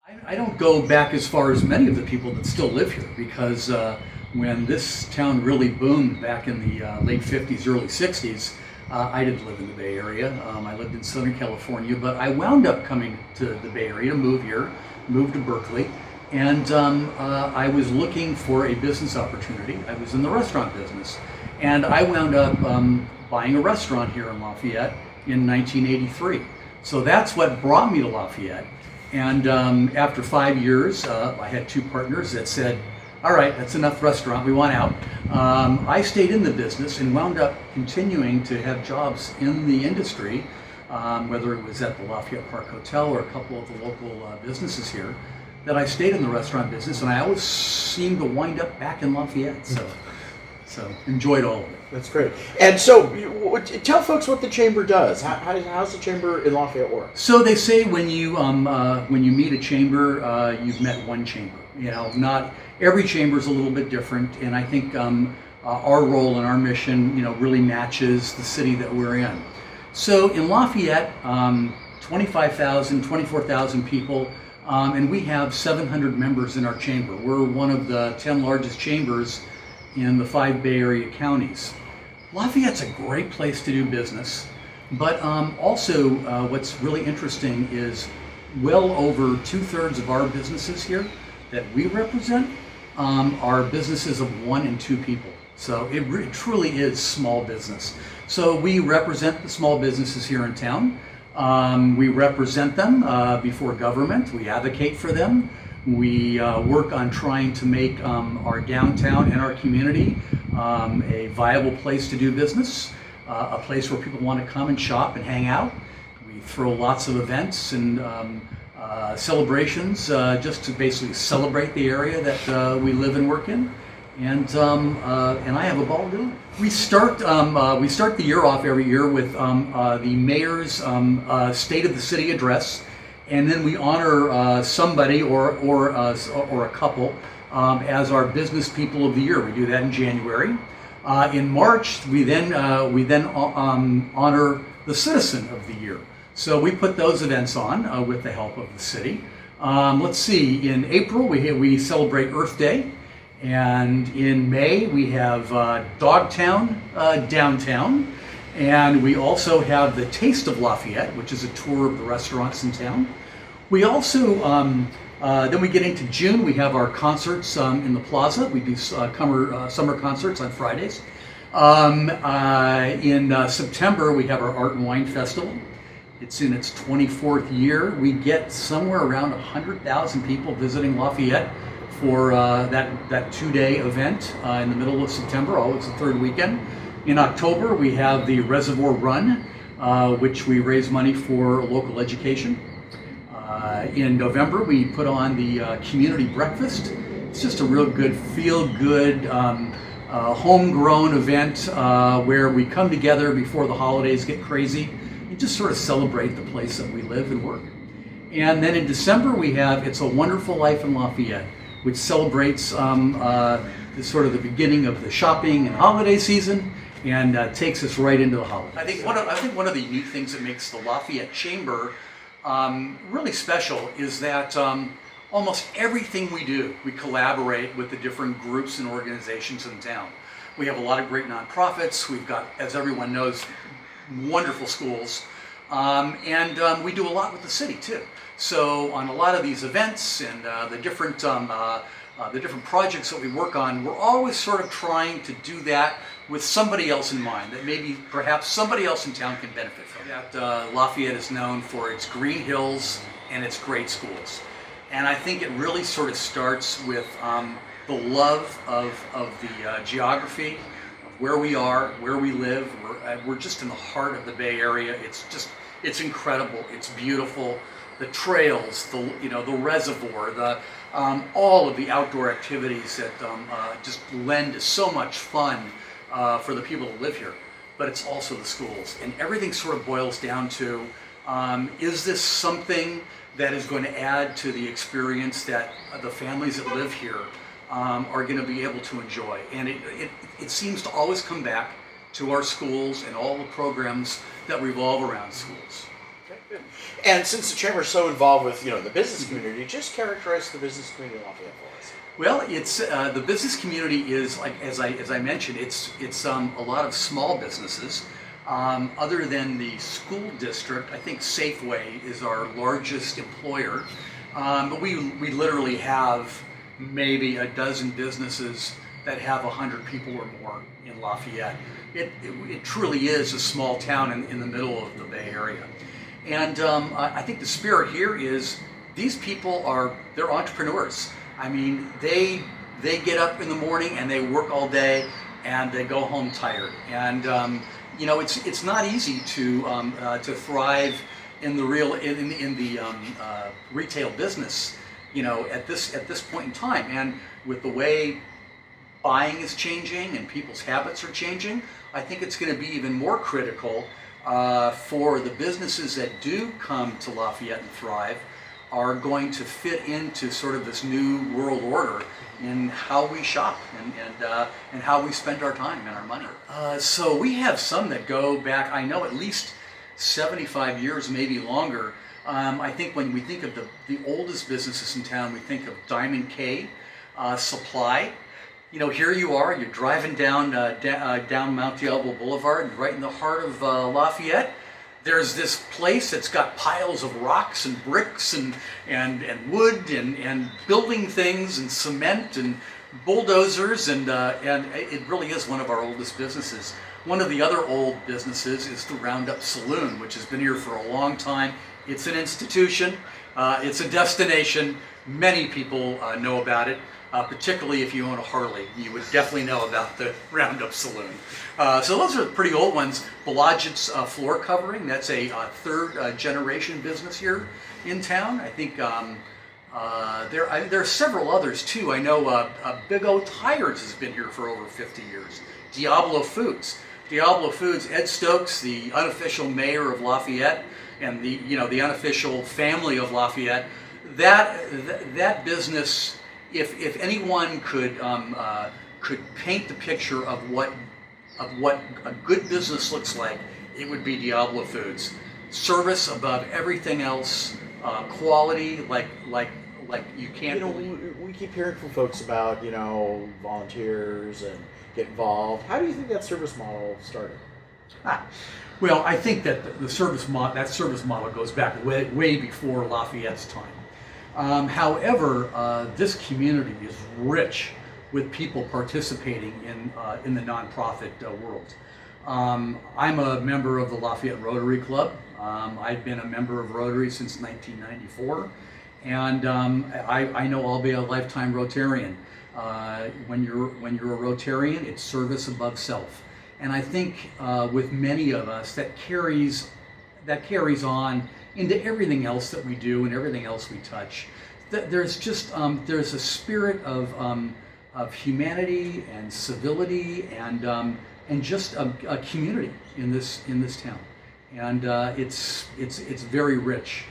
I don't go back as far as many of the people that still live here because when this town really boomed back in the late 50s, early 60s, I didn't live in the Bay Area. I lived in Southern California, but I wound up coming to the Bay Area to move here, moved to Berkeley, and I was looking for a business opportunity. I was in the restaurant business, and I wound up buying a restaurant here in Lafayette in 1983. So that's what brought me to Lafayette. And after 5 years, I had two partners that said, all right, that's enough restaurant, we want out. I stayed in the business and wound up continuing to have jobs in the industry, whether it was at the Lafayette Park Hotel or a couple of the local businesses here, that I stayed in the restaurant business, and I always seemed to wind up back in Lafayette, so enjoyed all of it. That's great. And so, tell folks what the Chamber does. How's the Chamber in Lafayette work? So they say when you meet a chamber, you've met one chamber. You know, not every chamber is a little bit different, and I think our role and our mission, really matches the city that we're in. So in Lafayette, 25,000, 24,000 people, and we have 700 members in our chamber. We're one of the 10 largest chambers in the 5 Bay Area counties. Lafayette's a great place to do business, but also what's really interesting is well over 2/3 of our businesses here that we represent are businesses of 1 and 2 people. So it truly is small business. So we represent the small businesses here in town. We represent them before government. We advocate for them. We work on trying to make our downtown and our community a viable place to do business, a place where people want to come and shop and hang out. We throw lots of events and celebrations just to basically celebrate the area that we live and work in. And I have a ball doing it. We start the year off every year with the mayor's State of the City address. And then we honor somebody or a couple as our business people of the year. We do that in January. In March, we then honor the citizen of the year. So we put those events on with the help of the city. Let's see. In April, we celebrate Earth Day, and in May we have Dogtown downtown. And we also have the Taste of Lafayette, which is a tour of the restaurants in town. We also, then we get into June, we have our concerts in the plaza. We do summer concerts on Fridays. In September, we have our Art and Wine Festival. It's in its 24th year. We get somewhere around 100,000 people visiting Lafayette for that 2-day event in the middle of September. It's the third weekend. In October, we have the Reservoir Run, which we raise money for local education. In November, we put on the Community Breakfast. It's just a real good, feel-good, homegrown event where we come together before the holidays get crazy and just sort of celebrate the place that we live and work. And then in December, we have It's a Wonderful Life in Lafayette, which celebrates sort of the beginning of the shopping and holiday season, and takes us right into the holidays. I think one of the unique things that makes the Lafayette Chamber really special is that almost everything we do, we collaborate with the different groups and organizations in town. We have a lot of great nonprofits. We've got, as everyone knows, wonderful schools, and we do a lot with the city too. So on a lot of these events and the different projects that we work on, we're always sort of trying to do that with somebody else in mind, that maybe perhaps somebody else in town can benefit from. Lafayette is known for its green hills and its great schools. And I think it really sort of starts with the love of the geography, of where we are, where we live. We're just in the heart of the Bay Area. It's incredible, it's beautiful. The trails, the reservoir, all of the outdoor activities that just lend to so much fun for the people that live here. But it's also the schools, and everything sort of boils down to, is this something that is going to add to the experience that the families that live here are going to be able to enjoy? And it seems to always come back to our schools and all the programs that revolve around schools. And since the chamber is so involved with the business community, just characterize the business community in Lafayette for us. Well, it's the business community is, like as I mentioned, it's a lot of small businesses. Other than the school district, I think Safeway is our largest employer, but we literally have maybe a dozen businesses that have 100 people or more in Lafayette. It truly is a small town in the middle of the Bay Area. And I think the spirit here is these people they're entrepreneurs. I mean, they get up in the morning and they work all day and they go home tired. And it's not easy to thrive in the retail business, at this point in time. And with the way buying is changing and people's habits are changing, I think it's going to be even more critical for the businesses that do come to Lafayette and thrive are going to fit into sort of this new world order in how we shop and how we spend our time and our money. So we have some that go back, I know, at least 75 years, maybe longer. I think when we think of the oldest businesses in town, we think of Diamond K Supply. Here you are, you're driving down Mount Diablo Boulevard, right in the heart of Lafayette. There's this place that's got piles of rocks and bricks and wood and building things and cement and bulldozers, and it really is one of our oldest businesses. One of the other old businesses is the Roundup Saloon, which has been here for a long time. It's an institution, it's a destination. Many people know about it. Particularly if you own a Harley, you would definitely know about the Roundup Saloon. So those are pretty old ones. Blodgett's floor covering, that's a third generation business here in town. I think there are several others too. I know Big O Tires has been here for over 50 years. Diablo Foods, Ed Stokes, the unofficial mayor of Lafayette, and the unofficial family of Lafayette. That business, if anyone could paint the picture of what a good business looks like, it would be Diablo Foods. Service above everything else, quality like you can't believe. We keep hearing from folks about volunteers and get involved. How do you think that service model started? Well, I think that the service model goes back way before Lafayette's time. However, this community is rich with people participating in the nonprofit world. I'm a member of the Lafayette Rotary Club. I've been a member of Rotary since 1994, and I know I'll be a lifetime Rotarian. When you're a Rotarian, it's service above self, and I think with many of us that carries on into everything else that we do and everything else we touch. There's just there's a spirit of humanity and civility and just a community in this town, and it's very rich.